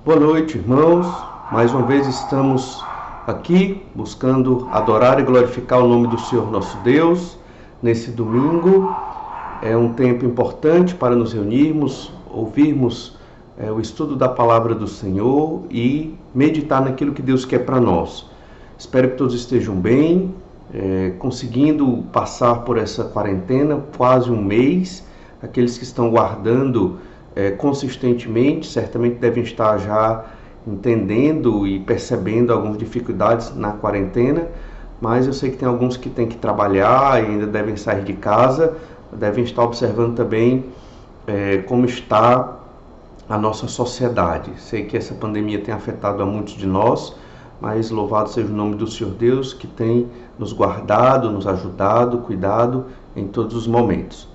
Boa noite, irmãos. Mais uma vez estamos aqui buscando adorar e glorificar o nome do Senhor nosso Deus nesse domingo. É um tempo importante para nos reunirmos, ouvirmos o estudo da palavra do Senhor e meditar naquilo que Deus quer para nós. Espero que todos estejam bem, conseguindo passar por essa quarentena, quase um mês. Aqueles que estão guardando consistentemente, certamente devem estar já entendendo e percebendo algumas dificuldades na quarentena, mas eu sei que tem alguns que têm que trabalhar e ainda devem sair de casa, devem estar observando também como está a nossa sociedade. Sei que essa pandemia tem afetado a muitos de nós, mas louvado seja o nome do Senhor Deus, que tem nos guardado, nos ajudado, cuidado em todos os momentos.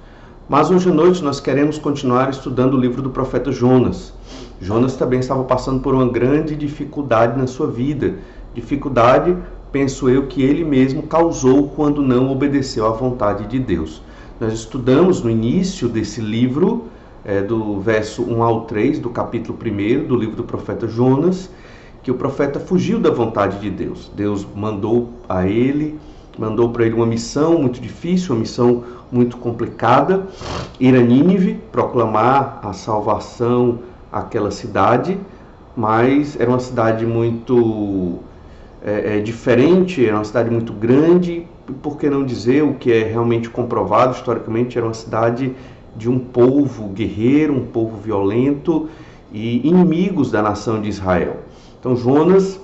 Mas hoje à noite nós queremos continuar estudando o livro do profeta Jonas. Jonas também estava passando por uma grande dificuldade na sua vida. Dificuldade, penso eu, que ele mesmo causou quando não obedeceu à vontade de Deus. Nós estudamos no início desse livro, do verso 1 ao 3, do capítulo 1 do livro do profeta Jonas, que o profeta fugiu da vontade de Deus. Deus mandou para ele uma missão muito difícil, uma missão muito complicada, ir a Nínive, proclamar a salvação àquela cidade, mas era uma cidade muito diferente, era uma cidade muito grande, e por que não dizer o que é realmente comprovado historicamente, era uma cidade de um povo guerreiro, um povo violento e inimigos da nação de Israel. Então Jonas,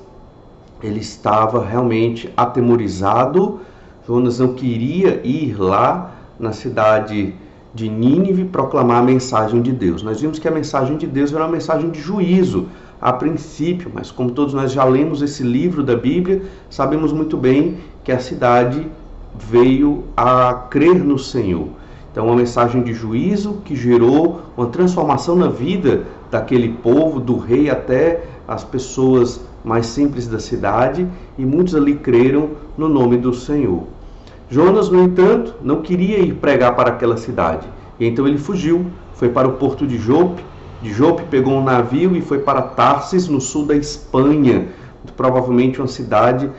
ele estava realmente atemorizado. Jonas não queria ir lá na cidade de Nínive proclamar a mensagem de Deus. Nós vimos que a mensagem de Deus era uma mensagem de juízo a princípio, mas como todos nós já lemos esse livro da Bíblia, sabemos muito bem que a cidade veio a crer no Senhor. Então, uma mensagem de juízo que gerou uma transformação na vida daquele povo, do rei até as pessoas mais simples da cidade, e muitos ali creram no nome do Senhor. Jonas, no entanto, não queria ir pregar para aquela cidade, e então ele fugiu, foi para o porto de Jope. De Jope pegou um navio e foi para Tarsis, no sul da Espanha, muito provavelmente uma cidade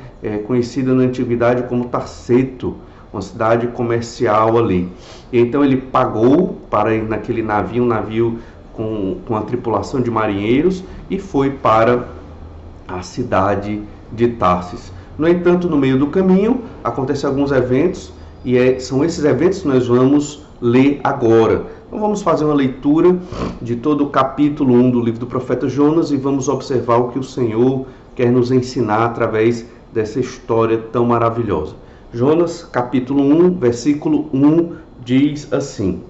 conhecida na antiguidade como Tarseto, uma cidade comercial ali. E então ele pagou para ir naquele navio, um navio com a tripulação de marinheiros, e foi para a cidade de Tarsis. No entanto, no meio do caminho, acontecem alguns eventos, e são esses eventos que nós vamos ler agora. Então vamos fazer uma leitura de todo o capítulo 1 do livro do profeta Jonas e vamos observar o que o Senhor quer nos ensinar através dessa história tão maravilhosa. Jonas, capítulo 1, versículo 1, diz assim: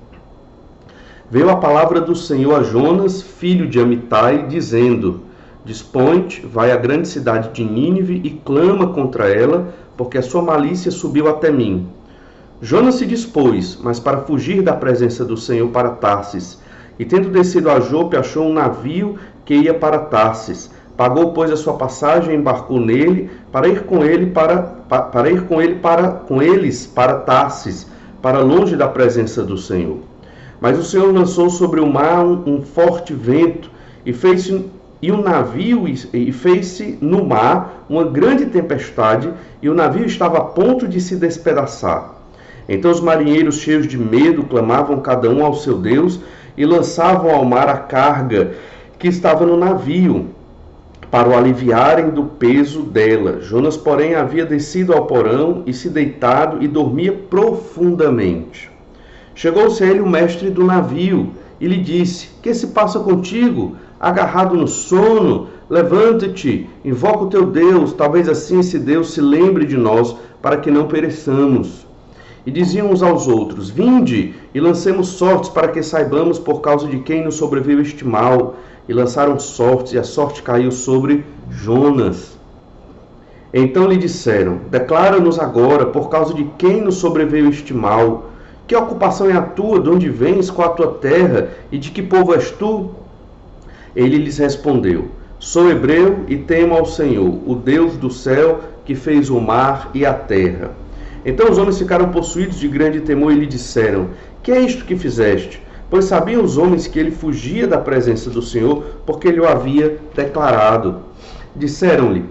Veio a palavra do Senhor a Jonas, filho de Amitai, dizendo: Dispõe-te, vai à grande cidade de Nínive e clama contra ela, porque a sua malícia subiu até mim. Jonas se dispôs, mas para fugir da presença do Senhor para Tarsis. E tendo descido a Jope, achou um navio que ia para Tarsis. Pagou, pois, a sua passagem e embarcou nele, para ir com eles para Tarsis, para longe da presença do Senhor. Mas o Senhor lançou sobre o mar um forte vento, e fez-se no mar uma grande tempestade, e o navio estava a ponto de se despedaçar. Então os marinheiros, cheios de medo, clamavam cada um ao seu Deus, e lançavam ao mar a carga que estava no navio, para o aliviarem do peso dela. Jonas, porém, havia descido ao porão e se deitado e dormia profundamente. Chegou-se a ele o mestre do navio e lhe disse: Que se passa contigo? Agarrado no sono? Levanta-te, invoca o teu Deus, talvez assim esse Deus se lembre de nós, para que não pereçamos. E diziam uns aos outros: Vinde e lancemos sortes, para que saibamos por causa de quem nos sobreveio este mal. E lançaram sortes, e a sorte caiu sobre Jonas. Então lhe disseram: Declara-nos agora por causa de quem nos sobreveio este mal. Que ocupação é a tua? De onde vens? Qual a tua terra? E de que povo és tu? Ele lhes respondeu: Sou hebreu e temo ao Senhor, o Deus do céu, que fez o mar e a terra. Então os homens ficaram possuídos de grande temor e lhe disseram: Que é isto que fizeste? pois sabiam os homens que ele fugia da presença do Senhor, porque ele o havia declarado. Disseram-lhe: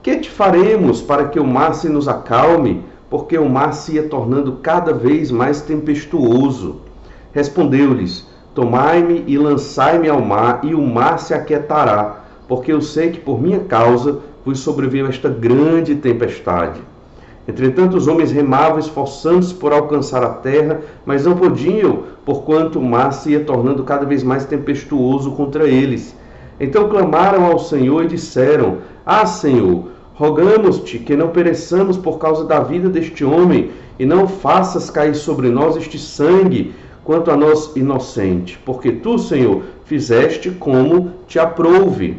que te faremos para que o mar se nos acalme? Porque o mar se ia tornando cada vez mais tempestuoso. Respondeu-lhes: tomai-me e lançai-me ao mar, e o mar se aquietará, porque eu sei que por minha causa vos sobreveio esta grande tempestade. Entretanto, os homens remavam, esforçando-se por alcançar a terra, mas não podiam, porquanto o mar se ia tornando cada vez mais tempestuoso contra eles. Então clamaram ao Senhor e disseram: ah, Senhor, rogamos-te que não pereçamos por causa da vida deste homem, e não faças cair sobre nós este sangue, quanto a nós inocente, porque tu, Senhor, fizeste como te aprouve.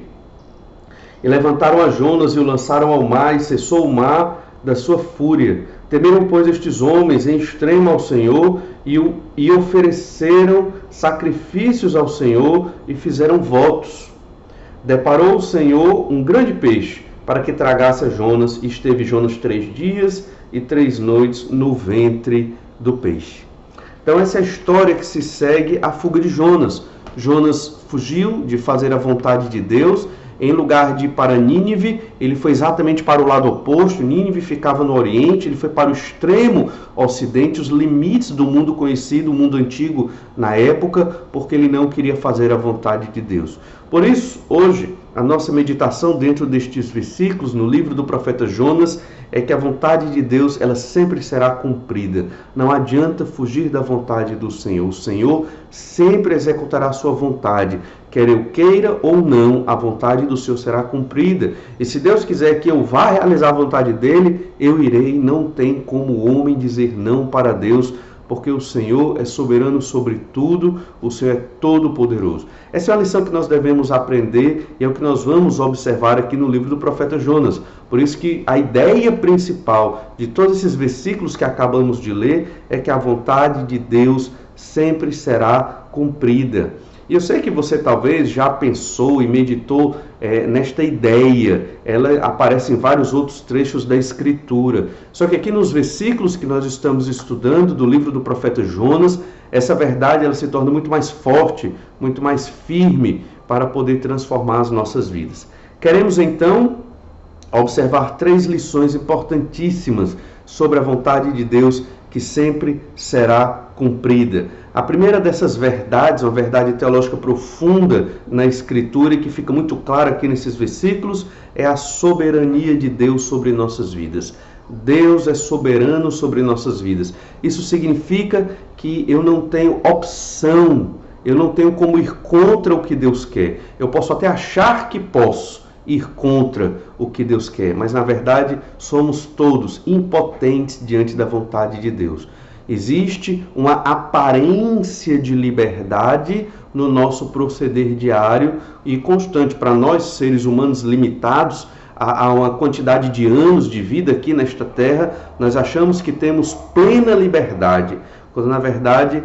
E levantaram a Jonas e o lançaram ao mar, e cessou o mar da sua fúria. Temeram, pois, estes homens em extremo ao Senhor, e ofereceram sacrifícios ao Senhor, e fizeram votos. Deparou o Senhor um grande peixe, para que tragasse a Jonas, e esteve Jonas 3 dias e 3 noites no ventre do peixe. Então essa é a história que se segue a fuga de Jonas. Jonas fugiu de fazer a vontade de Deus. Em lugar de ir para Nínive, ele foi exatamente para o lado oposto. Nínive ficava no oriente, ele foi para o extremo ocidente, os limites do mundo conhecido, o mundo antigo na época, porque ele não queria fazer a vontade de Deus. Por isso, hoje, a nossa meditação dentro destes versículos, no livro do profeta Jonas, é que a vontade de Deus, ela sempre será cumprida. Não adianta fugir da vontade do Senhor. O Senhor sempre executará a sua vontade. Quer eu queira ou não, a vontade do Senhor será cumprida. E se Deus quiser que eu vá realizar a vontade dele, eu irei. Não tem como o homem dizer não para Deus, porque o Senhor é soberano sobre tudo, o Senhor é todo-poderoso. Essa é uma lição que nós devemos aprender e é o que nós vamos observar aqui no livro do profeta Jonas. Por isso que a ideia principal de todos esses versículos que acabamos de ler é que a vontade de Deus sempre será cumprida. E eu sei que você talvez já pensou e meditou nesta ideia. Ela aparece em vários outros trechos da Escritura. Só que aqui nos versículos que nós estamos estudando do livro do profeta Jonas, essa verdade ela se torna muito mais forte, muito mais firme para poder transformar as nossas vidas. Queremos então observar 3 lições importantíssimas sobre a vontade de Deus que sempre será cumprida. A primeira dessas verdades, uma verdade teológica profunda na Escritura e que fica muito clara aqui nesses versículos, é a soberania de Deus sobre nossas vidas. Deus é soberano sobre nossas vidas. Isso significa que eu não tenho opção, eu não tenho como ir contra o que Deus quer. Eu posso até achar que posso ir contra o que Deus quer, mas na verdade somos todos impotentes diante da vontade de Deus. Existe uma aparência de liberdade no nosso proceder diário e constante. Para nós, seres humanos limitados a uma quantidade de anos de vida aqui nesta terra, nós achamos que temos plena liberdade, quando na verdade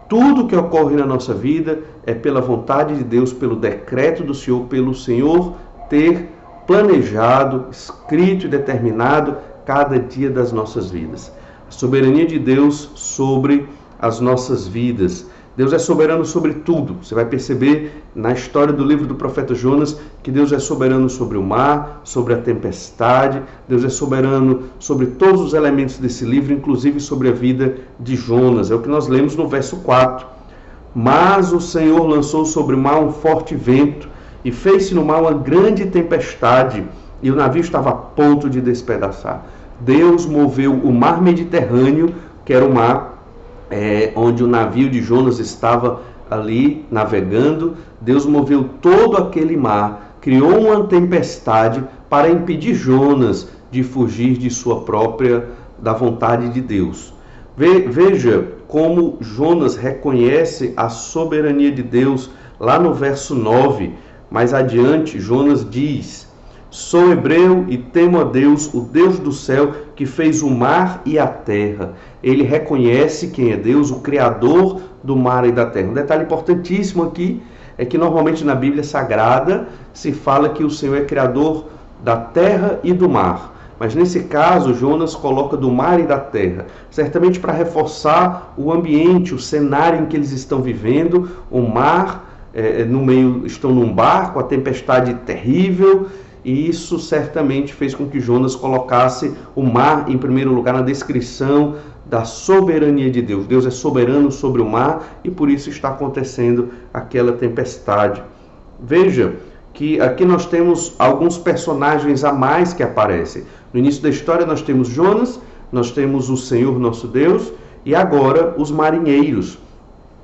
tudo que ocorre na nossa vida é pela vontade de Deus, pelo decreto do Senhor, pelo Senhor ter planejado, escrito e determinado cada dia das nossas vidas. A soberania de Deus sobre as nossas vidas. Deus é soberano sobre tudo. Você vai perceber na história do livro do profeta Jonas que Deus é soberano sobre o mar, sobre a tempestade. Deus é soberano sobre todos os elementos desse livro, inclusive sobre a vida de Jonas. É o que nós lemos no verso 4. Mas o Senhor lançou sobre o mar um forte vento e fez-se no mar uma grande tempestade e o navio estava a ponto de despedaçar. Deus moveu o mar Mediterrâneo, que era o mar onde o navio de Jonas estava ali navegando. Deus moveu todo aquele mar, criou uma tempestade para impedir Jonas de fugir de da vontade de Deus. Veja como Jonas reconhece a soberania de Deus lá no verso 9. Mais adiante, Jonas diz: sou hebreu e temo a Deus, o Deus do céu, que fez o mar e a terra. Ele reconhece quem é Deus, o Criador do mar e da terra. Um detalhe importantíssimo aqui é que normalmente na Bíblia Sagrada se fala que o Senhor é Criador da terra e do mar. mas nesse caso Jonas coloca do mar e da terra, certamente para reforçar o ambiente, o cenário em que eles estão vivendo. O mar, no meio, estão num barco, a tempestade terrível, e isso certamente fez com que Jonas colocasse o mar em primeiro lugar na descrição da soberania de Deus. Deus é soberano sobre o mar e por isso está acontecendo aquela tempestade. Veja que aqui nós temos alguns personagens a mais que aparecem. No início da história nós temos Jonas, nós temos o Senhor nosso Deus e agora os marinheiros.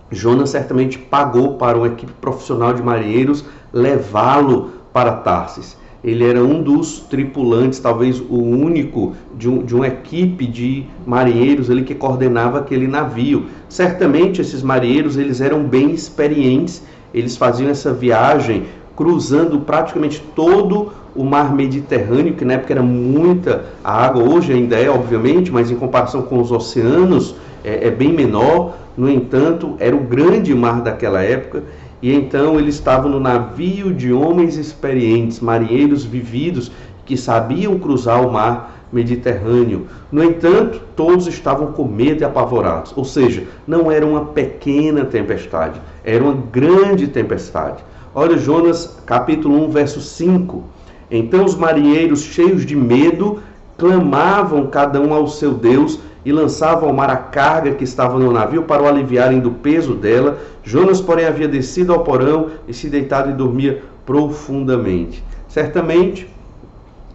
Jonas certamente pagou para uma equipe profissional de marinheiros levá-lo para Tarsis. Ele era um dos tripulantes, talvez o único de uma equipe de marinheiros ali que coordenava aquele navio. Certamente esses marinheiros eles eram bem experientes, eles faziam essa viagem cruzando praticamente todo o mar Mediterrâneo, que na época era muita água, hoje ainda é, obviamente, mas em comparação com os oceanos é bem menor. No entanto, era o grande mar daquela época. E então eles estavam no navio de homens experientes, marinheiros vividos, que sabiam cruzar o mar Mediterrâneo. No entanto, todos estavam com medo e apavorados. Ou seja, não era uma pequena tempestade, era uma grande tempestade. Olha Jonas capítulo 1, verso 5. Então os marinheiros, cheios de medo, clamavam cada um ao seu Deus e lançavam ao mar a carga que estava no navio para o aliviarem do peso dela. Jonas, porém, havia descido ao porão e se deitado e dormia profundamente. Certamente,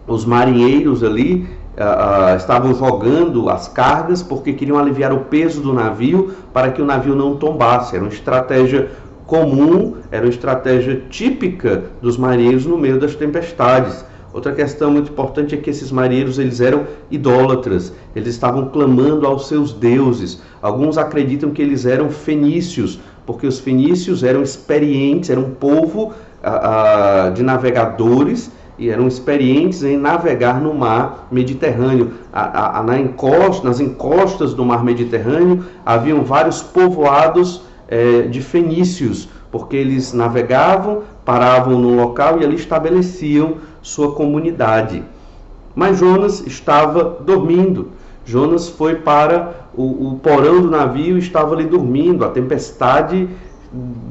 os marinheiros ali estavam jogando as cargas porque queriam aliviar o peso do navio para que o navio não tombasse. Era uma estratégia comum, era uma estratégia típica dos marinheiros no meio das tempestades. Outra questão muito importante é que esses marinheiros eles eram idólatras, eles estavam clamando aos seus deuses. Alguns acreditam que eles eram fenícios, porque os fenícios eram experientes, eram um povo de navegadores e eram experientes em navegar no mar Mediterrâneo. Nas encostas do mar Mediterrâneo haviam vários povoados de fenícios, porque eles navegavam, paravam no local e ali estabeleciam sua comunidade. Mas Jonas estava dormindo. Jonas foi para o porão do navio e estava ali dormindo. A tempestade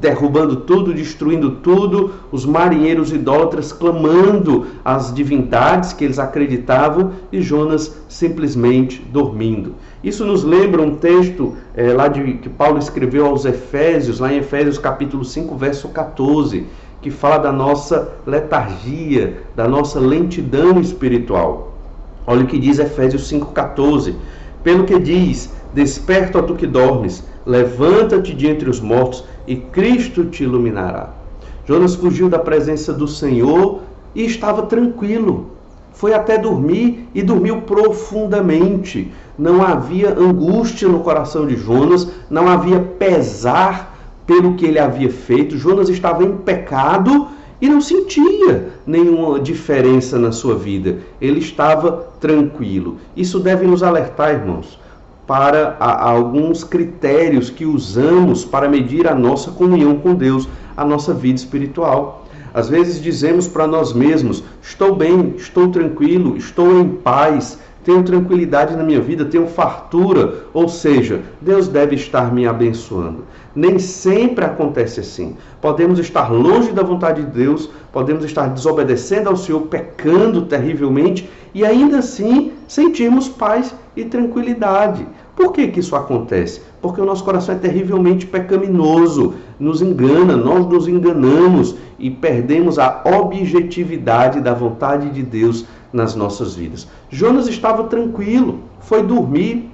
derrubando tudo, destruindo tudo, os marinheiros idólatras clamando às divindades que eles acreditavam e Jonas simplesmente dormindo. Isso nos lembra um texto que Paulo escreveu aos Efésios, lá em Efésios capítulo 5, verso 14, que fala da nossa letargia, da nossa lentidão espiritual. Olha o que diz Efésios 5,14. Pelo que diz, desperta, ó tu que dormes, levanta-te de entre os mortos e Cristo te iluminará. Jonas fugiu da presença do Senhor e estava tranquilo. Foi até dormir e dormiu profundamente. Não havia angústia no coração de Jonas, não havia pesar pelo que ele havia feito. Jonas estava em pecado e não sentia nenhuma diferença na sua vida. Ele estava tranquilo. Isso deve nos alertar, irmãos, para alguns critérios que usamos para medir a nossa comunhão com Deus, a nossa vida espiritual. Às vezes dizemos para nós mesmos, estou bem, estou tranquilo, estou em paz, tenho tranquilidade na minha vida, tenho fartura, ou seja, Deus deve estar me abençoando. Nem sempre acontece assim. Podemos estar longe da vontade de Deus, podemos estar desobedecendo ao Senhor, pecando terrivelmente e ainda assim sentirmos paz e tranquilidade. Por que isso acontece? Porque o nosso coração é terrivelmente pecaminoso, nos engana, nós nos enganamos e perdemos a objetividade da vontade de Deus nas nossas vidas. Jonas estava tranquilo, foi dormir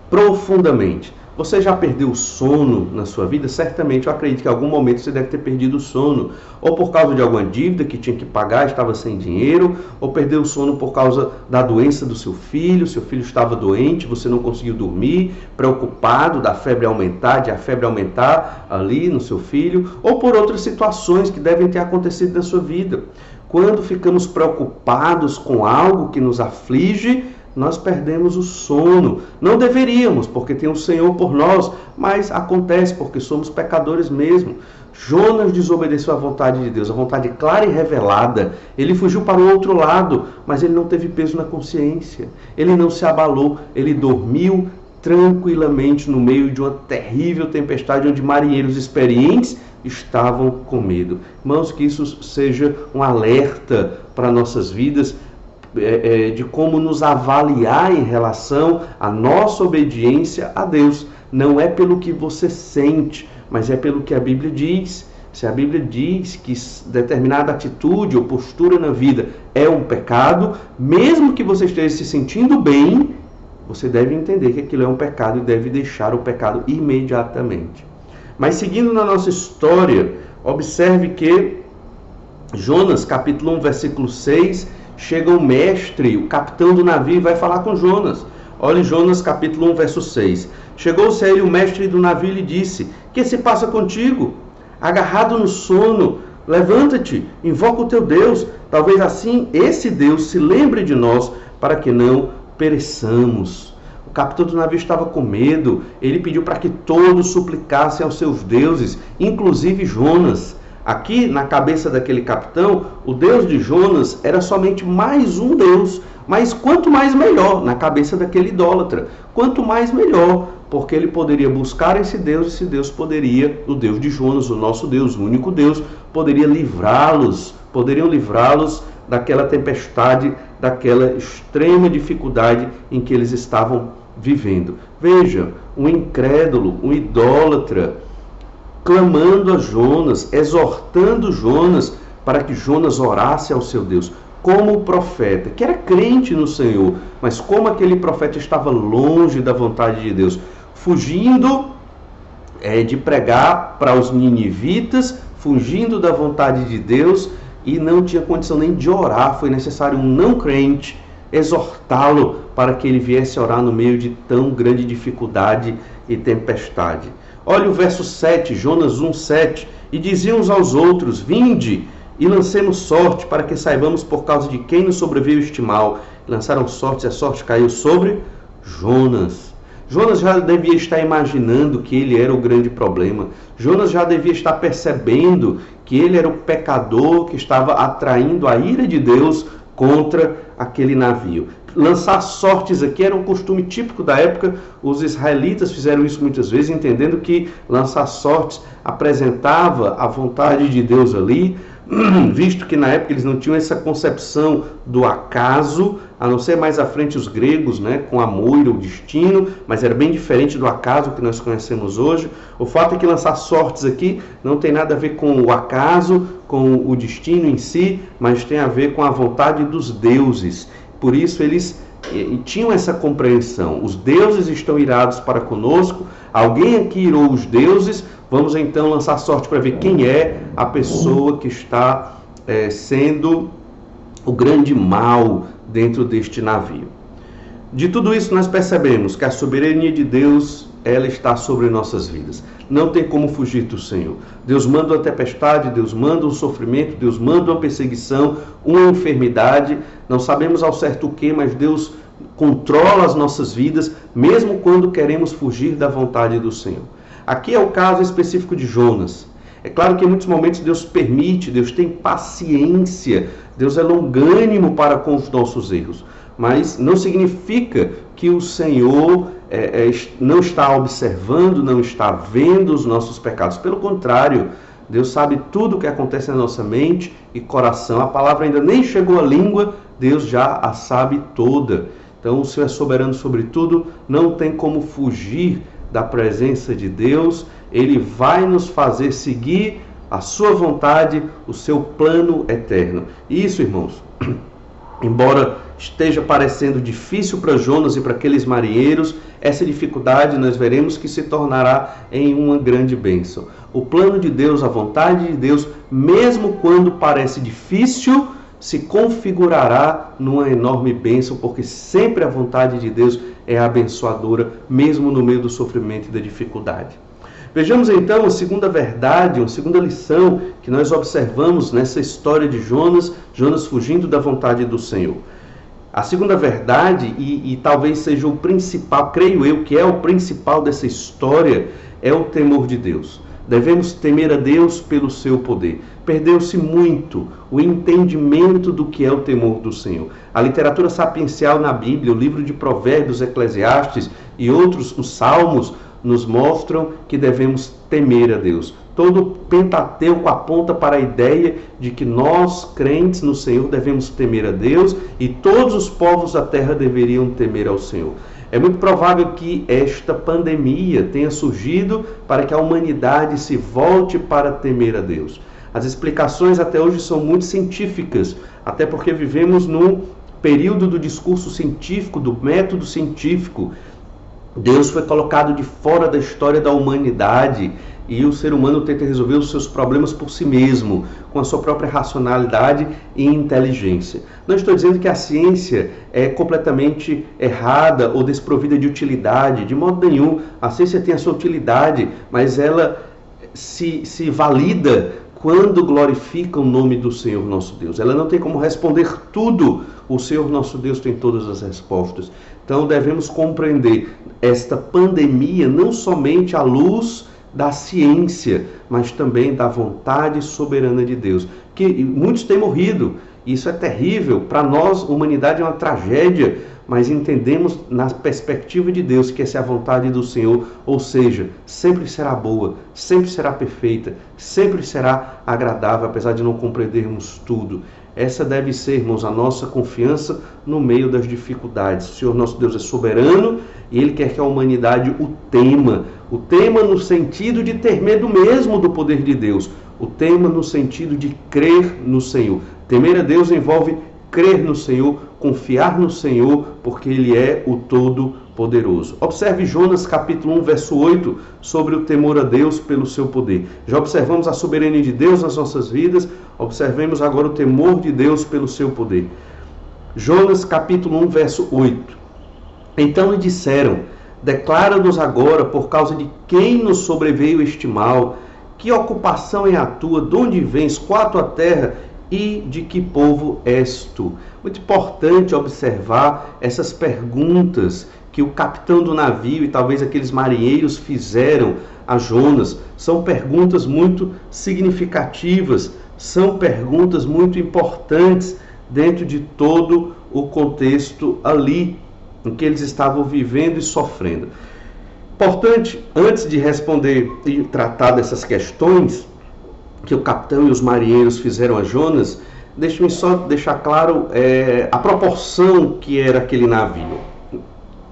profundamente. Você já perdeu o sono na sua vida? Certamente, eu acredito que em algum momento você deve ter perdido o sono. Ou por causa de alguma dívida que tinha que pagar, estava sem dinheiro. Ou perdeu o sono por causa da doença do seu filho estava doente, você não conseguiu dormir, preocupado da febre aumentar, de a febre aumentar ali no seu filho. Ou por outras situações que devem ter acontecido na sua vida. Quando ficamos preocupados com algo que nos aflige, nós perdemos o sono. Não deveríamos, porque tem o Senhor por nós, mas acontece porque somos pecadores mesmo. Jonas desobedeceu à vontade de Deus, a vontade clara e revelada. Ele fugiu para o outro lado, mas ele não teve peso na consciência. Ele não se abalou, ele dormiu tranquilamente no meio de uma terrível tempestade onde marinheiros experientes estavam com medo. Irmãos, que isso seja um alerta para nossas vidas, de como nos avaliar em relação à nossa obediência a Deus. Não é pelo que você sente, mas é pelo que a Bíblia diz. Se a Bíblia diz que determinada atitude ou postura na vida é um pecado, mesmo que você esteja se sentindo bem, você deve entender que aquilo é um pecado e deve deixar o pecado imediatamente. Mas seguindo na nossa história, observe que Jonas, capítulo 1, versículo 6, chega o mestre, o capitão do navio, e vai falar com Jonas. Olhe Jonas, capítulo 1, verso 6. Chegou-se a ele o mestre do navio e lhe disse: que se passa contigo? Agarrado no sono, levanta-te, invoca o teu Deus. Talvez assim esse Deus se lembre de nós, para que não pereçamos. O capitão do navio estava com medo. Ele pediu para que todos suplicassem aos seus deuses, inclusive Jonas. Aqui, na cabeça daquele capitão, o Deus de Jonas era somente mais um Deus. Mas quanto mais melhor, na cabeça daquele idólatra. Quanto mais melhor, porque ele poderia buscar esse Deus poderia, o Deus de Jonas, o nosso Deus, o único Deus, poderiam livrá-los daquela tempestade, daquela extrema dificuldade em que eles estavam vivendo. Veja, um incrédulo, um idólatra, clamando a Jonas, exortando Jonas para que Jonas orasse ao seu Deus. Como o profeta, que era crente no Senhor, mas como aquele profeta estava longe da vontade de Deus, fugindo de pregar para os ninivitas, fugindo da vontade de Deus, e não tinha condição nem de orar. Foi necessário um não crente exortá-lo para que ele viesse orar no meio de tão grande dificuldade e tempestade. Olha o verso 7, Jonas 1:7. E diziam uns aos outros: vinde e lancemos sorte, para que saibamos por causa de quem nos sobreveio este mal. Lançaram sorte, e a sorte caiu sobre Jonas. Jonas já devia estar imaginando que ele era o grande problema. Jonas já devia estar percebendo que ele era o pecador que estava atraindo a ira de Deus contra aquele navio. Lançar sortes aqui era um costume típico da época. Os israelitas fizeram isso muitas vezes, entendendo que lançar sortes apresentava a vontade de Deus ali, visto que na época eles não tinham essa concepção do acaso, a não ser mais à frente os gregos, com a moira, o destino, mas era bem diferente do acaso que nós conhecemos hoje. O fato é que lançar sortes aqui não tem nada a ver com o acaso, com o destino em si, mas tem a ver com a vontade dos deuses. Por isso eles tinham essa compreensão. Os deuses estão irados para conosco, alguém aqui irou os deuses, vamos então lançar sorte para ver quem é a pessoa que está sendo o grande mal dentro deste navio. De tudo isso nós percebemos que a soberania de Deus, ela está sobre nossas vidas. Não tem como fugir do Senhor. Deus manda uma tempestade, Deus manda um sofrimento, Deus manda uma perseguição, uma enfermidade. Não sabemos ao certo o que, mas Deus controla as nossas vidas, mesmo quando queremos fugir da vontade do Senhor. Aqui é o caso específico de Jonas. É claro que em muitos momentos Deus permite, Deus tem paciência, Deus é longânimo para com os nossos erros. Mas não significa que o Senhor não está observando, não está vendo os nossos pecados. Pelo contrário, Deus sabe tudo o que acontece na nossa mente e coração. A palavra ainda nem chegou à língua, Deus já a sabe toda. Então o Senhor é soberano sobre tudo, não tem como fugir da presença de Deus. Ele vai nos fazer seguir a sua vontade, o seu plano eterno. Isso, irmãos, embora esteja parecendo difícil para Jonas e para aqueles marinheiros, essa dificuldade nós veremos que se tornará em uma grande bênção. O plano de Deus, a vontade de Deus, mesmo quando parece difícil, se configurará numa enorme bênção, porque sempre a vontade de Deus é abençoadora, mesmo no meio do sofrimento e da dificuldade. Vejamos então a segunda verdade, uma segunda lição que nós observamos nessa história de Jonas, Jonas fugindo da vontade do Senhor. A segunda verdade, e talvez seja o principal, creio eu que é o principal dessa história, é o temor de Deus. Devemos temer a Deus pelo seu poder. Perdeu-se muito o entendimento do que é o temor do Senhor. A literatura sapiencial na Bíblia, o livro de Provérbios, Eclesiastes e outros, os Salmos, nos mostram que devemos temer a Deus. Todo o Pentateuco aponta para a ideia de que nós, crentes no Senhor, devemos temer a Deus e todos os povos da terra deveriam temer ao Senhor. É muito provável que esta pandemia tenha surgido para que a humanidade se volte para temer a Deus. As explicações até hoje são muito científicas, até porque vivemos num período do discurso científico, do método científico. Deus foi colocado de fora da história da humanidade e o ser humano tenta resolver os seus problemas por si mesmo, com a sua própria racionalidade e inteligência. Não estou dizendo que a ciência é completamente errada ou desprovida de utilidade, de modo nenhum. A ciência tem a sua utilidade, mas ela se valida quando glorifica o nome do Senhor nosso Deus. Ela não tem como responder tudo. O Senhor nosso Deus tem todas as respostas. Então devemos compreender esta pandemia não somente à luz da ciência, mas também da vontade soberana de Deus. Que muitos têm morrido. Isso é terrível. Para nós, humanidade é uma tragédia, mas entendemos na perspectiva de Deus que essa é a vontade do Senhor, ou seja, sempre será boa, sempre será perfeita, sempre será agradável, apesar de não compreendermos tudo. Essa deve ser, irmãos, a nossa confiança no meio das dificuldades. O Senhor nosso Deus é soberano e Ele quer que a humanidade o tema no sentido de ter medo mesmo do poder de Deus, o tema no sentido de crer no Senhor. Temer a Deus envolve crer no Senhor, confiar no Senhor, porque Ele é o Todo-Poderoso. Observe Jonas capítulo 1, verso 8, sobre o temor a Deus pelo seu poder. Já observamos a soberania de Deus nas nossas vidas, observemos agora o temor de Deus pelo seu poder. Jonas capítulo 1, verso 8. Então lhe disseram: declara-nos agora por causa de quem nos sobreveio este mal, que ocupação é a tua, de onde vens, qual a tua terra e de que povo és tu? Muito importante observar essas perguntas que o capitão do navio e talvez aqueles marinheiros fizeram a Jonas. São perguntas muito significativas, são perguntas muito importantes dentro de todo o contexto ali em que eles estavam vivendo e sofrendo. Importante, antes de responder e tratar dessas questões que o capitão e os marinheiros fizeram a Jonas, deixe-me só deixar claro a proporção que era aquele navio.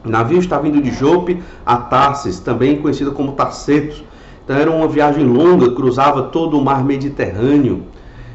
O navio estava indo de Jope a Tarsis, também conhecido como Tarsetos. Então era uma viagem longa, cruzava todo o mar Mediterrâneo.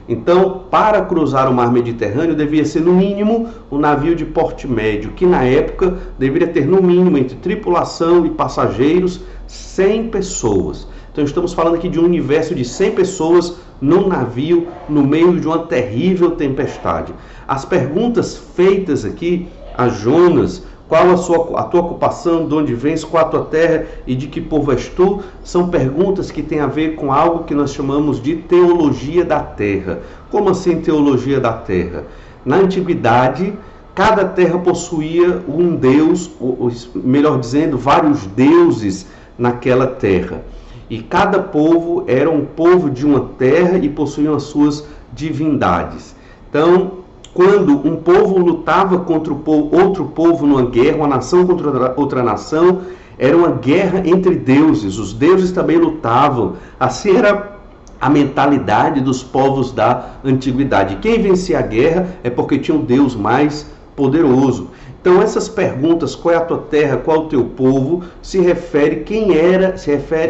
Então, para cruzar o mar Mediterrâneo, devia ser no mínimo um navio de porte médio, que na época deveria ter no mínimo, entre tripulação e passageiros, 100 pessoas. Então estamos falando aqui de um universo de 100 pessoas num navio no meio de uma terrível tempestade. As perguntas feitas aqui a Jonas, qual a tua ocupação, de onde vens, qual a tua terra e de que povo és tu, são perguntas que têm a ver com algo que nós chamamos de teologia da terra. Como assim teologia da terra? Na antiguidade, cada terra possuía um deus, ou melhor dizendo, vários deuses naquela terra. E cada povo era um povo de uma terra e possuíam as suas divindades. Então, quando um povo lutava contra outro povo numa guerra, uma nação contra outra nação, era uma guerra entre deuses. Os deuses também lutavam. Assim era a mentalidade dos povos da antiguidade. Quem vencia a guerra é porque tinha um Deus mais poderoso. Então essas perguntas, qual é a tua terra, qual é o teu povo, se refere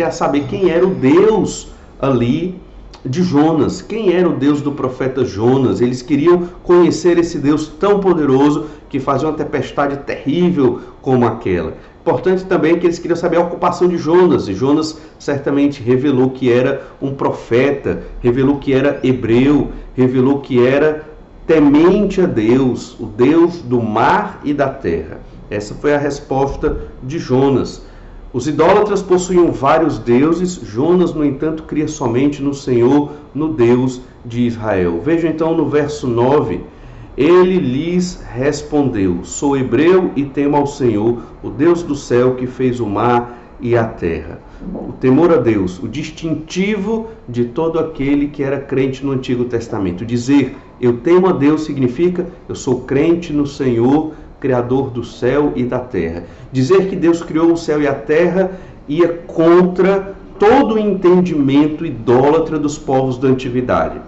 a saber quem era o Deus ali de Jonas, quem era o Deus do profeta Jonas. Eles queriam conhecer esse Deus tão poderoso que fazia uma tempestade terrível como aquela. Importante também que eles queriam saber a ocupação de Jonas, e Jonas certamente revelou que era um profeta, revelou que era hebreu, revelou que era temente a Deus, o Deus do mar e da terra. Essa foi a resposta de Jonas. Os idólatras possuíam vários deuses. Jonas, no entanto, cria somente no Senhor, no Deus de Israel. Veja então no verso 9. Ele lhes respondeu: sou hebreu e temo ao Senhor, o Deus do céu, que fez o mar e a terra. O temor a Deus, o distintivo de todo aquele que era crente no Antigo Testamento. Dizer eu temo a Deus significa eu sou crente no Senhor, Criador do céu e da terra. Dizer que Deus criou o céu e a terra ia contra todo o entendimento idólatra dos povos da antiguidade.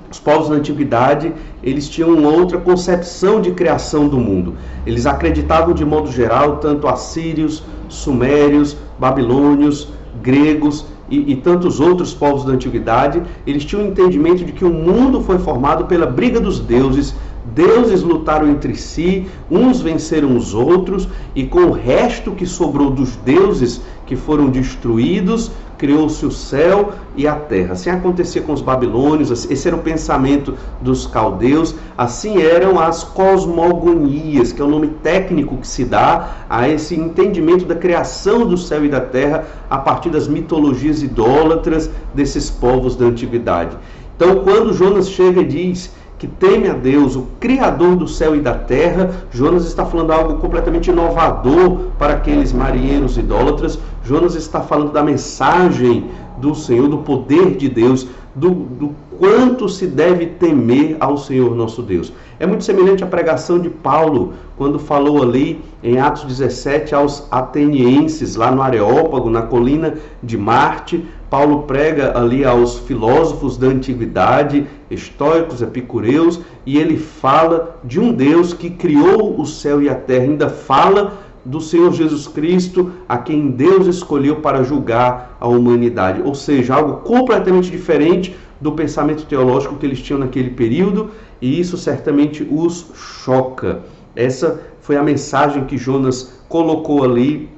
Os povos da antiguidade, eles tinham uma outra concepção de criação do mundo. Eles acreditavam de modo geral, tanto assírios, sumérios, babilônios, gregos e tantos outros povos da antiguidade, eles tinham um entendimento de que o mundo foi formado pela briga dos deuses. Deuses lutaram entre si, uns venceram os outros, e com o resto que sobrou dos deuses que foram destruídos, criou-se o céu e a terra. Assim acontecia com os babilônios, esse era o pensamento dos caldeus, assim eram as cosmogonias, que é o nome técnico que se dá a esse entendimento da criação do céu e da terra a partir das mitologias idólatras desses povos da antiguidade. Então, quando Jonas chega e diz que teme a Deus, o Criador do céu e da terra, Jonas está falando algo completamente inovador para aqueles marinheiros idólatras. Jonas está falando da mensagem do Senhor, do poder de Deus, do quanto se deve temer ao Senhor nosso Deus. É muito semelhante à pregação de Paulo, quando falou ali em Atos 17 aos atenienses, lá no Areópago, na colina de Marte. Paulo prega ali aos filósofos da antiguidade, estoicos, epicureus, e ele fala de um Deus que criou o céu e a terra, ainda fala do Senhor Jesus Cristo, a quem Deus escolheu para julgar a humanidade. Ou seja, algo completamente diferente do pensamento teológico que eles tinham naquele período, e isso certamente os choca. Essa foi a mensagem que Jonas colocou ali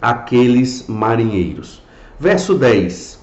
àqueles marinheiros. Verso 10.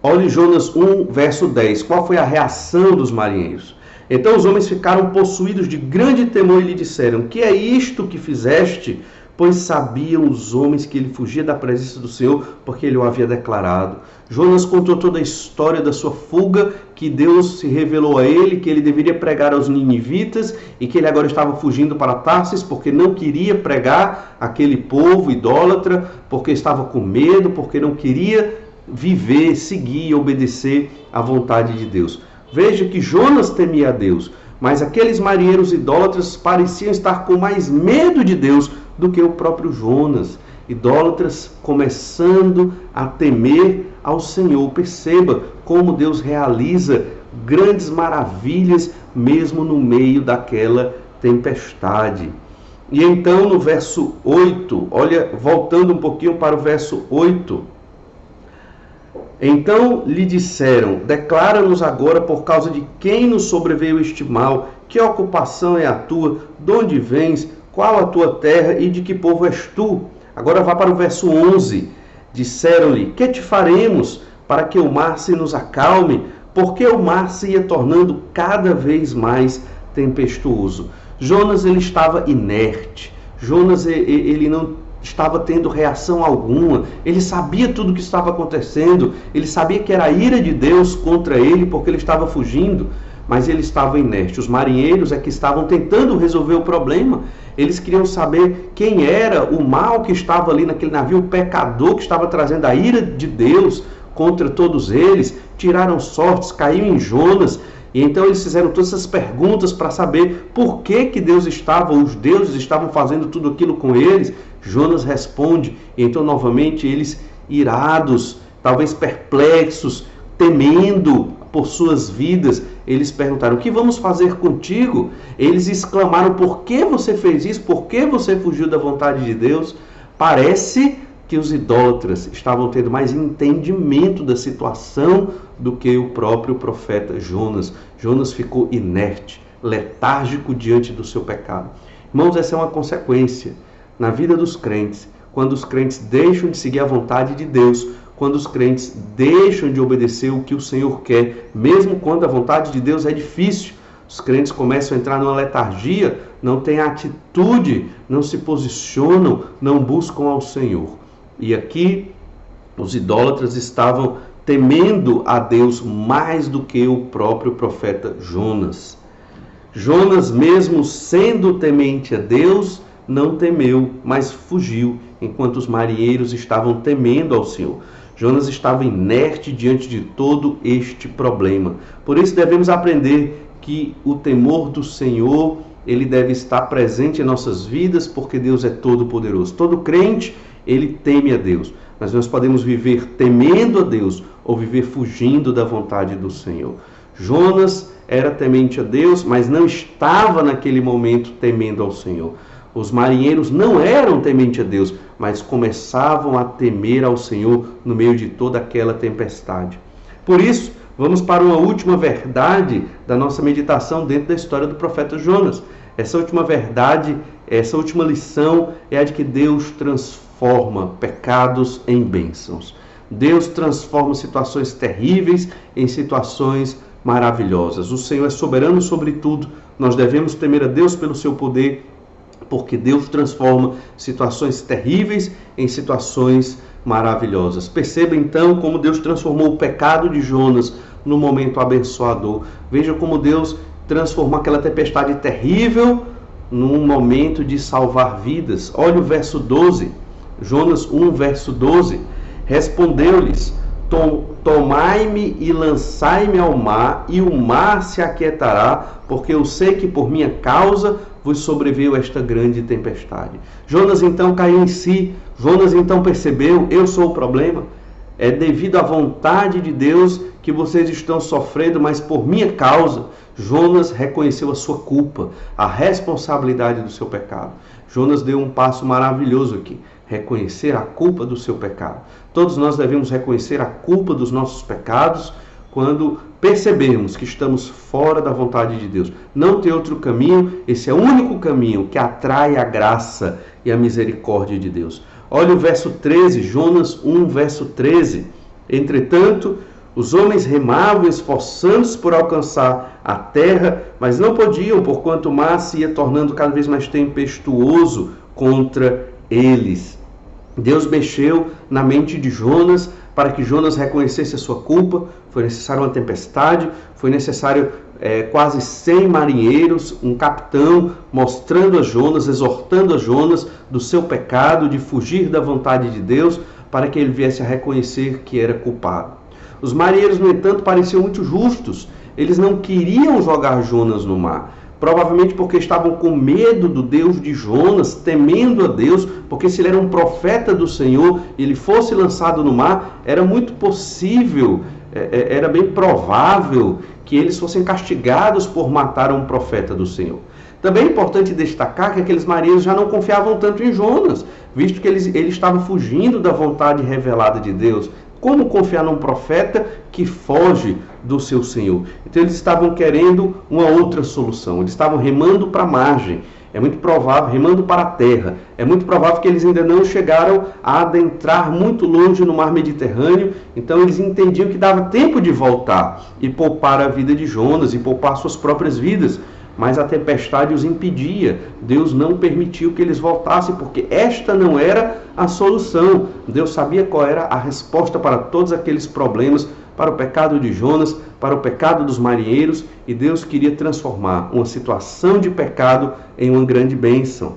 Olhe Jonas 1, verso 10. Qual foi a reação dos marinheiros? Então os homens ficaram possuídos de grande temor e lhe disseram: que é isto que fizeste? Pois sabiam os homens que ele fugia da presença do Senhor, porque ele o havia declarado. Jonas contou toda a história da sua fuga, que Deus se revelou a ele, que ele deveria pregar aos ninivitas e que ele agora estava fugindo para Tarsis porque não queria pregar aquele povo idólatra, porque estava com medo, porque não queria viver, seguir e obedecer à vontade de Deus. Veja que Jonas temia a Deus, mas aqueles marinheiros idólatras pareciam estar com mais medo de Deus do que o próprio Jonas. Idólatras começando a temer ao Senhor. Perceba como Deus realiza grandes maravilhas mesmo no meio daquela tempestade. E então no verso 8, olha, voltando um pouquinho para o verso 8. Então lhe disseram: declara-nos agora por causa de quem nos sobreveio este mal, que ocupação é a tua, de onde vens, qual a tua terra e de que povo és tu? Agora vá para o verso 11. Disseram-lhe: que te faremos para que o mar se nos acalme? Porque o mar se ia tornando cada vez mais tempestuoso. Jonas, ele estava inerte. Jonas, ele não estava tendo reação alguma. Ele sabia tudo o que estava acontecendo. Ele sabia que era a ira de Deus contra ele porque ele estava fugindo. Mas ele estava inerte. Os marinheiros é que estavam tentando resolver o problema. Eles queriam saber quem era o mal que estava ali naquele navio, o pecador que estava trazendo a ira de Deus contra todos eles. Tiraram sortes, caiu em Jonas. E então eles fizeram todas essas perguntas para saber por que Deus estava, os deuses estavam fazendo tudo aquilo com eles. Jonas responde, e então novamente eles irados, talvez perplexos, temendo por suas vidas, eles perguntaram: o que vamos fazer contigo? Eles exclamaram: por que você fez isso? Por que você fugiu da vontade de Deus? Parece que os idólatras estavam tendo mais entendimento da situação do que o próprio profeta Jonas. Jonas ficou inerte, letárgico diante do seu pecado. Irmãos, essa é uma consequência na vida dos crentes, quando os crentes deixam de seguir a vontade de Deus, quando os crentes deixam de obedecer o que o Senhor quer, mesmo quando a vontade de Deus é difícil. Os crentes começam a entrar numa letargia, não têm atitude, não se posicionam, não buscam ao Senhor. E aqui os idólatras estavam temendo a Deus mais do que o próprio profeta Jonas. Jonas, mesmo sendo temente a Deus, não temeu, mas fugiu, enquanto os marinheiros estavam temendo ao Senhor. Jonas estava inerte diante de todo este problema. Por isso devemos aprender que o temor do Senhor, ele deve estar presente em nossas vidas, porque Deus é todo-poderoso. Todo crente, ele teme a Deus. Mas nós podemos viver temendo a Deus ou viver fugindo da vontade do Senhor. Jonas era temente a Deus, mas não estava naquele momento temendo ao Senhor. Os marinheiros não eram tementes a Deus, mas começavam a temer ao Senhor no meio de toda aquela tempestade. Por isso, vamos para uma última verdade da nossa meditação dentro da história do profeta Jonas. Essa última verdade, essa última lição é a de que Deus transforma pecados em bênçãos. Deus transforma situações terríveis em situações maravilhosas. O Senhor é soberano sobre tudo. Nós devemos temer a Deus pelo seu poder, porque Deus transforma situações terríveis em situações maravilhosas. Perceba então como Deus transformou o pecado de Jonas no momento abençoador. Veja como Deus transformou aquela tempestade terrível num momento de salvar vidas. Olha o verso 12, Jonas 1, verso 12. Respondeu-lhes: tomai-me e lançai-me ao mar, e o mar se aquietará, porque eu sei que por minha causa vos sobreveio esta grande tempestade. Jonas então caiu em si. Jonas então percebeu: eu sou o problema. É devido à vontade de Deus que vocês estão sofrendo, mas por minha causa. Jonas reconheceu a sua culpa, a responsabilidade do seu pecado. Jonas deu um passo maravilhoso aqui: reconhecer a culpa do seu pecado. Todos nós devemos reconhecer a culpa dos nossos pecados quando percebermos que estamos fora da vontade de Deus. Não tem outro caminho, esse é o único caminho que atrai a graça e a misericórdia de Deus. Olha o verso 13, Jonas 1, verso 13. Entretanto, os homens remavam, esforçando-se por alcançar a terra, mas não podiam, porquanto o mar se ia tornando cada vez mais tempestuoso contra eles. Deus mexeu na mente de Jonas para que Jonas reconhecesse a sua culpa. Foi necessário uma tempestade, foi necessário quase 100 marinheiros, um capitão mostrando a Jonas, exortando a Jonas do seu pecado, de fugir da vontade de Deus, para que ele viesse a reconhecer que era culpado. Os marinheiros, no entanto, pareciam muito justos. Eles não queriam jogar Jonas no mar. Provavelmente porque estavam com medo do Deus de Jonas, temendo a Deus, porque se ele era um profeta do Senhor e ele fosse lançado no mar, era muito possível, era bem provável que eles fossem castigados por matar um profeta do Senhor. Também é importante destacar que aqueles marinheiros já não confiavam tanto em Jonas, visto que ele estava fugindo da vontade revelada de Deus. Como confiar num profeta que foge do seu Senhor? Então eles estavam querendo uma outra solução. Eles estavam remando para a margem. É muito provável, remando para a terra. É muito provável que eles ainda não chegaram a adentrar muito longe no mar Mediterrâneo. Então eles entendiam que dava tempo de voltar e poupar a vida de Jonas e poupar suas próprias vidas. Mas a tempestade os impedia. Deus não permitiu que eles voltassem, porque esta não era a solução. Deus sabia qual era a resposta para todos aqueles problemas, para o pecado de Jonas, para o pecado dos marinheiros, e Deus queria transformar uma situação de pecado em uma grande bênção.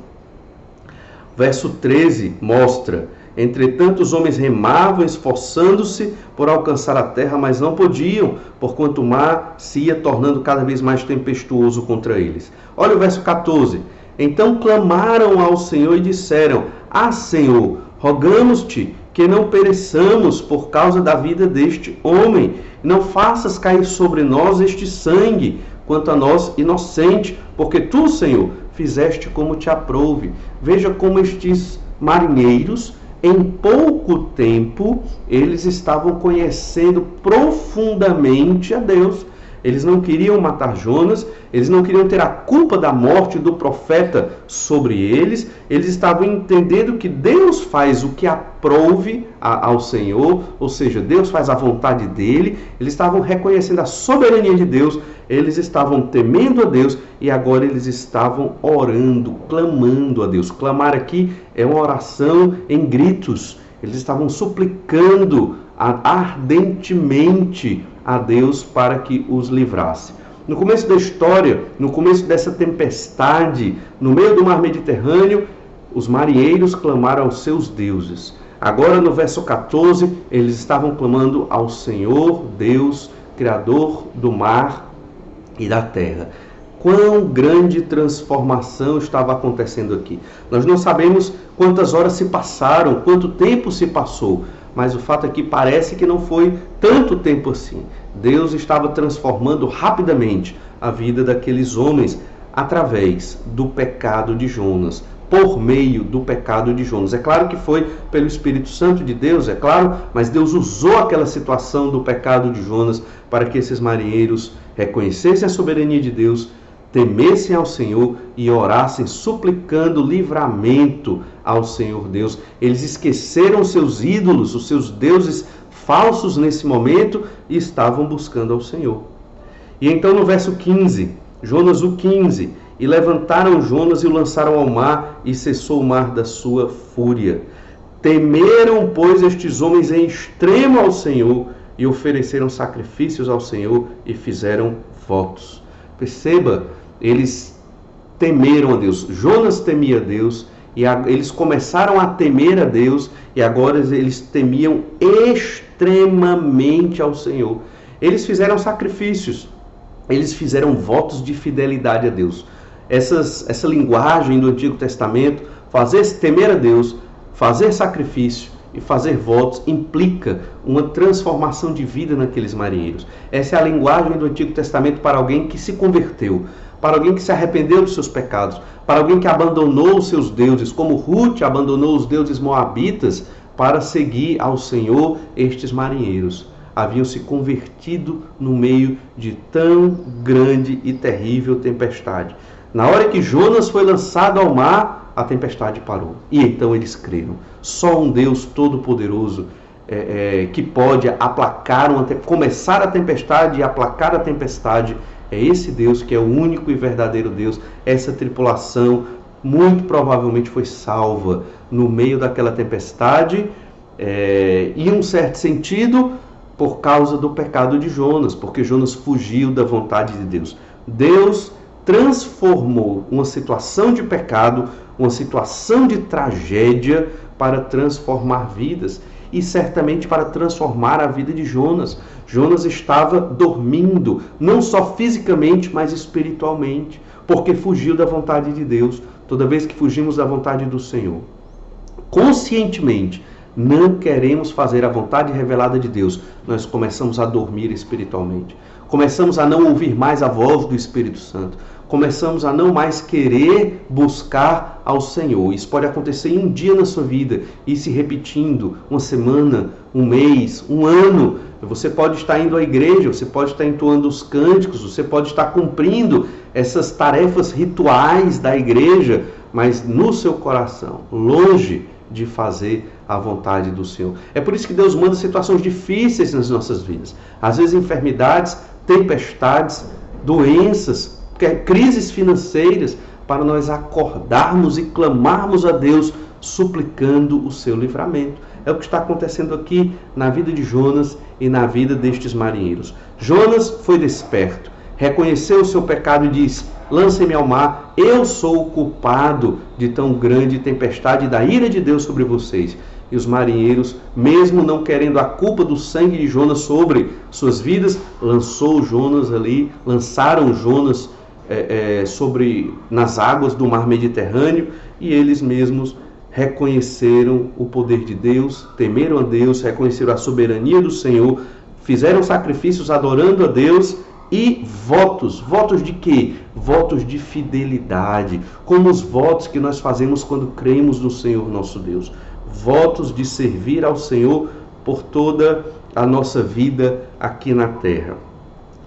Verso 13 mostra: entretanto os homens remavam, esforçando-se por alcançar a terra, mas não podiam, porquanto o mar se ia tornando cada vez mais tempestuoso contra eles. Olha o verso 14. Então clamaram ao Senhor e disseram: Ah, Senhor, rogamos-te que não pereçamos por causa da vida deste homem. Não faças cair sobre nós este sangue, quanto a nós inocente, porque tu, Senhor, fizeste como te aprouve. Veja como estes marinheiros, em pouco tempo, eles estavam conhecendo profundamente a Deus. Eles não queriam matar Jonas, eles não queriam ter a culpa da morte do profeta sobre eles. Eles estavam entendendo que Deus faz o que aprouve ao Senhor, ou seja, Deus faz a vontade dele. Eles estavam reconhecendo a soberania de Deus, eles estavam temendo a Deus e agora eles estavam orando, clamando a Deus. Clamar aqui é uma oração em gritos. Eles estavam suplicando ardentemente a Deus para que os livrasse. No começo da história, no começo dessa tempestade, no meio do mar Mediterrâneo, os marinheiros clamaram aos seus deuses. Agora no verso 14, eles estavam clamando ao Senhor Deus, Criador do mar e da terra. Quão grande transformação estava acontecendo aqui. Nós não sabemos quantas horas se passaram, quanto tempo se passou, mas o fato é que parece que não foi tanto tempo assim. Deus estava transformando rapidamente a vida daqueles homens através do pecado de Jonas, por meio do pecado de Jonas. É claro que foi pelo Espírito Santo de Deus, é claro, mas Deus usou aquela situação do pecado de Jonas para que esses marinheiros reconhecessem a soberania de Deus, temessem ao Senhor e orassem suplicando livramento ao Senhor Deus. Eles esqueceram seus ídolos, os seus deuses falsos nesse momento e estavam buscando ao Senhor. E então no verso 15, Jonas 15, e levantaram Jonas e o lançaram ao mar, e cessou o mar da sua fúria. Temeram, pois, estes homens em extremo ao Senhor, e ofereceram sacrifícios ao Senhor, e fizeram votos. Perceba, eles temeram a Deus. Jonas temia a Deus, e eles começaram a temer a Deus, e agora eles temiam extremamente ao Senhor. Eles fizeram sacrifícios, eles fizeram votos de fidelidade a Deus. Essa linguagem do Antigo Testamento, temer a Deus, fazer sacrifício e fazer votos, implica uma transformação de vida naqueles marinheiros. Essa é a linguagem do Antigo Testamento para alguém que se converteu, para alguém que se arrependeu dos seus pecados, para alguém que abandonou os seus deuses, como Ruth abandonou os deuses moabitas para seguir ao Senhor. Estes marinheiros haviam se convertido no meio de tão grande e terrível tempestade. Na hora que Jonas foi lançado ao mar, a tempestade parou. E então eles creram. Só um Deus todo-poderoso que pode começar a tempestade e aplacar a tempestade. É esse Deus que é o único e verdadeiro Deus. Essa tripulação muito provavelmente foi salva no meio daquela tempestade, em um certo sentido, por causa do pecado de Jonas, porque Jonas fugiu da vontade de Deus. Deus transformou uma situação de pecado, uma situação de tragédia, para transformar vidas, e certamente para transformar a vida de Jonas. Jonas estava dormindo, não só fisicamente, mas espiritualmente, porque fugiu da vontade de Deus. Toda vez que fugimos da vontade do Senhor, conscientemente, não queremos fazer a vontade revelada de Deus, nós começamos a dormir espiritualmente. Começamos a não ouvir mais a voz do Espírito Santo. Começamos a não mais querer buscar ao Senhor. Isso pode acontecer em um dia na sua vida e se repetindo, uma semana, um mês, um ano. Você pode estar indo à igreja, você pode estar entoando os cânticos, você pode estar cumprindo essas tarefas rituais da igreja, mas no seu coração, longe de fazer a vontade do Senhor. É por isso que Deus manda situações difíceis nas nossas vidas. Às vezes enfermidades, tempestades, doenças, crises financeiras, para nós acordarmos e clamarmos a Deus, suplicando o seu livramento. É o que está acontecendo aqui na vida de Jonas e na vida destes marinheiros. Jonas foi desperto, reconheceu o seu pecado e disse: lancem-me ao mar, eu sou o culpado de tão grande tempestade e da ira de Deus sobre vocês. E os marinheiros, mesmo não querendo a culpa do sangue de Jonas sobre suas vidas, lançaram Jonas nas águas do mar Mediterrâneo, e eles mesmos reconheceram o poder de Deus, temeram a Deus, reconheceram a soberania do Senhor, fizeram sacrifícios adorando a Deus e votos. Votos de quê? Votos de fidelidade, como os votos que nós fazemos quando cremos no Senhor nosso Deus. Votos de servir ao Senhor por toda a nossa vida aqui na terra.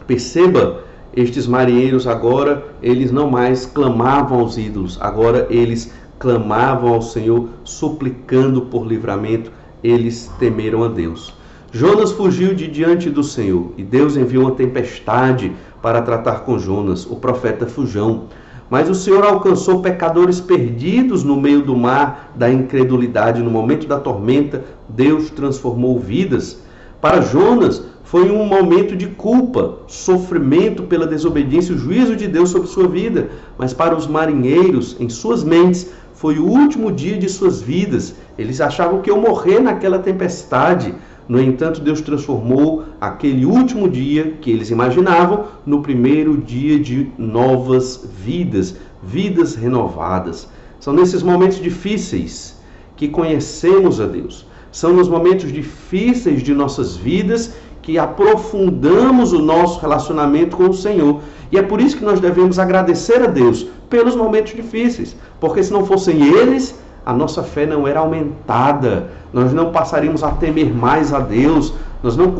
Perceba, estes marinheiros agora, eles não mais clamavam aos ídolos, agora eles clamavam ao Senhor, suplicando por livramento. Eles temeram a Deus. Jonas fugiu de diante do Senhor, e Deus enviou uma tempestade para tratar com Jonas, o profeta fujão. Mas o Senhor alcançou pecadores perdidos no meio do mar da incredulidade. No momento da tormenta, Deus transformou vidas. Para Jonas, foi um momento de culpa, sofrimento pela desobediência, o juízo de Deus sobre sua vida. Mas para os marinheiros, em suas mentes, foi o último dia de suas vidas. Eles achavam que iam morrer naquela tempestade. No entanto, Deus transformou aquele último dia que eles imaginavam no primeiro dia de novas vidas, vidas renovadas. São nesses momentos difíceis que conhecemos a Deus. São nos momentos difíceis de nossas vidas que aprofundamos o nosso relacionamento com o Senhor. E é por isso que nós devemos agradecer a Deus pelos momentos difíceis, porque se não fossem eles, a nossa fé não era aumentada, nós não passaríamos a temer mais a Deus, nós não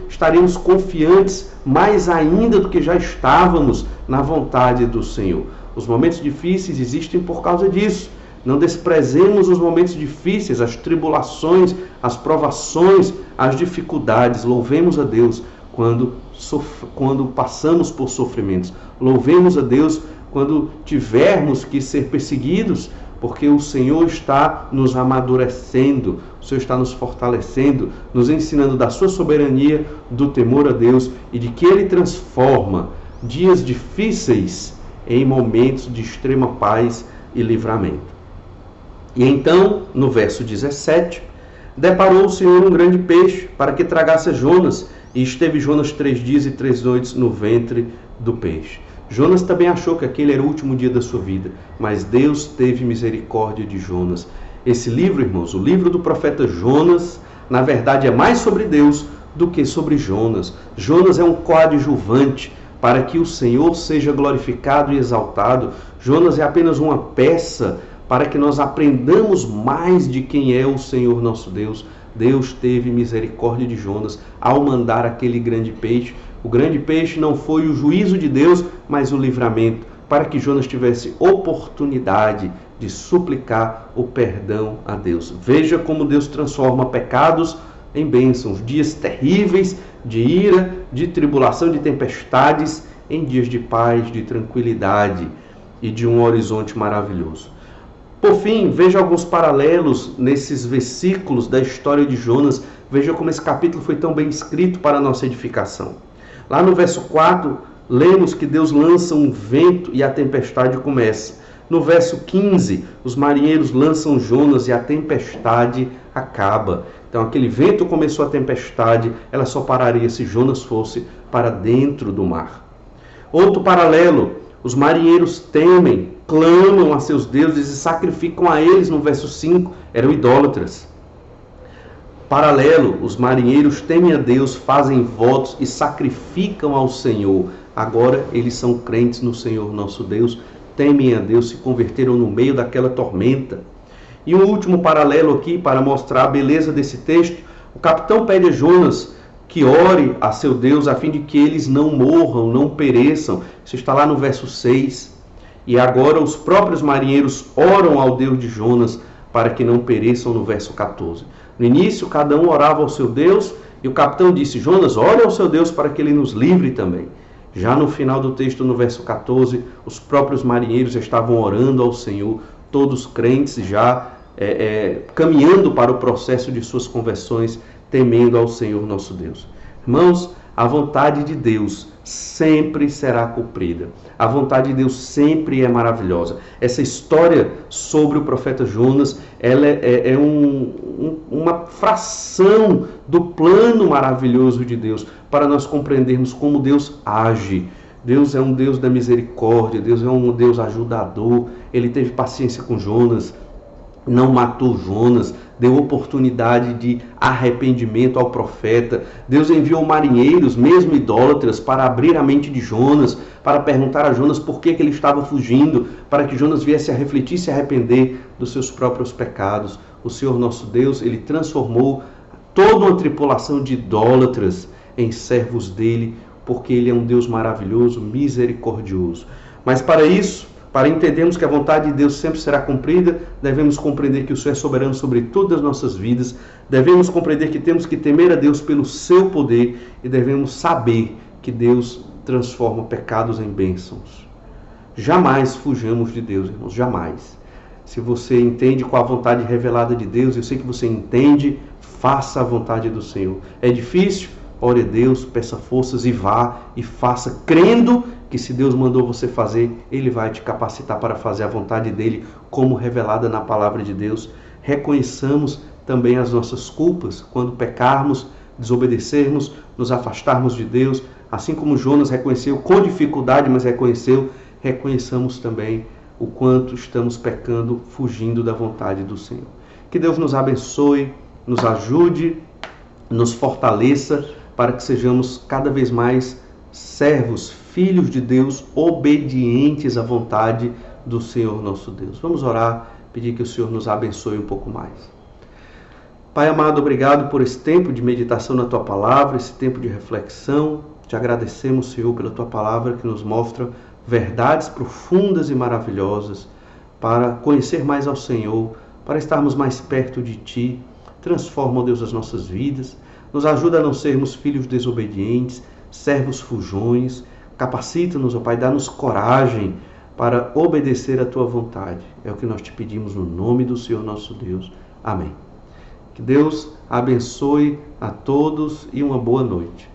estaríamos confiantes mais ainda do que já estávamos na vontade do Senhor. Os momentos difíceis existem por causa disso. Não desprezemos os momentos difíceis, as tribulações, as provações, as dificuldades. Louvemos a Deus quando passamos por sofrimentos. Louvemos a Deus quando tivermos que ser perseguidos, porque o Senhor está nos amadurecendo, o Senhor está nos fortalecendo, nos ensinando da sua soberania, do temor a Deus e de que Ele transforma dias difíceis em momentos de extrema paz e livramento. E então, no verso 17, deparou o Senhor um grande peixe para que tragasse Jonas, e esteve Jonas 3 dias e 3 noites no ventre do peixe. Jonas também achou que aquele era o último dia da sua vida, mas Deus teve misericórdia de Jonas. Esse livro, irmãos, o livro do profeta Jonas, na verdade é mais sobre Deus do que sobre Jonas. Jonas é um coadjuvante para que o Senhor seja glorificado e exaltado. Jonas é apenas uma peça para que nós aprendamos mais de quem é o Senhor nosso Deus. Deus teve misericórdia de Jonas ao mandar aquele grande peixe. O grande peixe não foi o juízo de Deus, mas o livramento, para que Jonas tivesse oportunidade de suplicar o perdão a Deus. Veja como Deus transforma pecados em bênçãos, dias terríveis de ira, de tribulação, de tempestades, em dias de paz, de tranquilidade e de um horizonte maravilhoso. Por fim, veja alguns paralelos nesses versículos da história de Jonas. Veja como esse capítulo foi tão bem escrito para a nossa edificação. Lá no verso 4, lemos que Deus lança um vento e a tempestade começa. No verso 15, os marinheiros lançam Jonas e a tempestade acaba. Então aquele vento começou a tempestade, ela só pararia se Jonas fosse para dentro do mar. Outro paralelo, os marinheiros temem, clamam a seus deuses e sacrificam a eles. No verso 5, eram idólatras. Paralelo, os marinheiros temem a Deus, fazem votos e sacrificam ao Senhor. Agora eles são crentes no Senhor nosso Deus, temem a Deus, se converteram no meio daquela tormenta. E um último paralelo aqui para mostrar a beleza desse texto. O capitão pede a Jonas que ore a seu Deus a fim de que eles não morram, não pereçam. Isso está lá no verso 6. E agora os próprios marinheiros oram ao Deus de Jonas para que não pereçam, no verso 14. No início, cada um orava ao seu Deus e o capitão disse: Jonas, ore ao seu Deus para que ele nos livre também. Já no final do texto, no verso 14, os próprios marinheiros estavam orando ao Senhor, todos crentes já caminhando para o processo de suas conversões, temendo ao Senhor nosso Deus. Irmãos, a vontade de Deus sempre será cumprida. A vontade de Deus sempre é maravilhosa. Essa história sobre o profeta Jonas, ela é uma fração do plano maravilhoso de Deus, para nós compreendermos como Deus age. Deus é um Deus da misericórdia, Deus é um Deus ajudador. Ele teve paciência com Jonas, não matou Jonas, deu oportunidade de arrependimento ao profeta. Deus enviou marinheiros, mesmo idólatras, para abrir a mente de Jonas, para perguntar a Jonas por que ele estava fugindo, para que Jonas viesse a refletir e se arrepender dos seus próprios pecados. O Senhor nosso Deus, ele transformou toda uma tripulação de idólatras em servos dele, porque ele é um Deus maravilhoso, misericordioso. Mas para isso, para entendermos que a vontade de Deus sempre será cumprida, devemos compreender que o Senhor é soberano sobre todas as nossas vidas, devemos compreender que temos que temer a Deus pelo seu poder e devemos saber que Deus transforma pecados em bênçãos. Jamais fujamos de Deus, irmãos, jamais. Se você entende qual a vontade revelada de Deus, eu sei que você entende, faça a vontade do Senhor. É difícil? Ore a Deus, peça forças e vá e faça, crendo que se Deus mandou você fazer, Ele vai te capacitar para fazer a vontade dEle, como revelada na palavra de Deus. Reconheçamos também as nossas culpas, quando pecarmos, desobedecermos, nos afastarmos de Deus, assim como Jonas reconheceu com dificuldade, mas reconheçamos também o quanto estamos pecando, fugindo da vontade do Senhor. Que Deus nos abençoe, nos ajude, nos fortaleça, para que sejamos cada vez mais servos, filhos de Deus, obedientes à vontade do Senhor nosso Deus. Vamos orar, pedir que o Senhor nos abençoe um pouco mais. Pai amado, obrigado por esse tempo de meditação na Tua Palavra, esse tempo de reflexão. Te agradecemos, Senhor, pela Tua Palavra que nos mostra verdades profundas e maravilhosas para conhecer mais ao Senhor, para estarmos mais perto de Ti. Transforma, ó Deus, as nossas vidas. Nos ajuda a não sermos filhos desobedientes, servos fujões. Capacita-nos, ó Pai, dá-nos coragem para obedecer a Tua vontade. É o que nós te pedimos no nome do Senhor nosso Deus. Amém. Que Deus abençoe a todos e uma boa noite.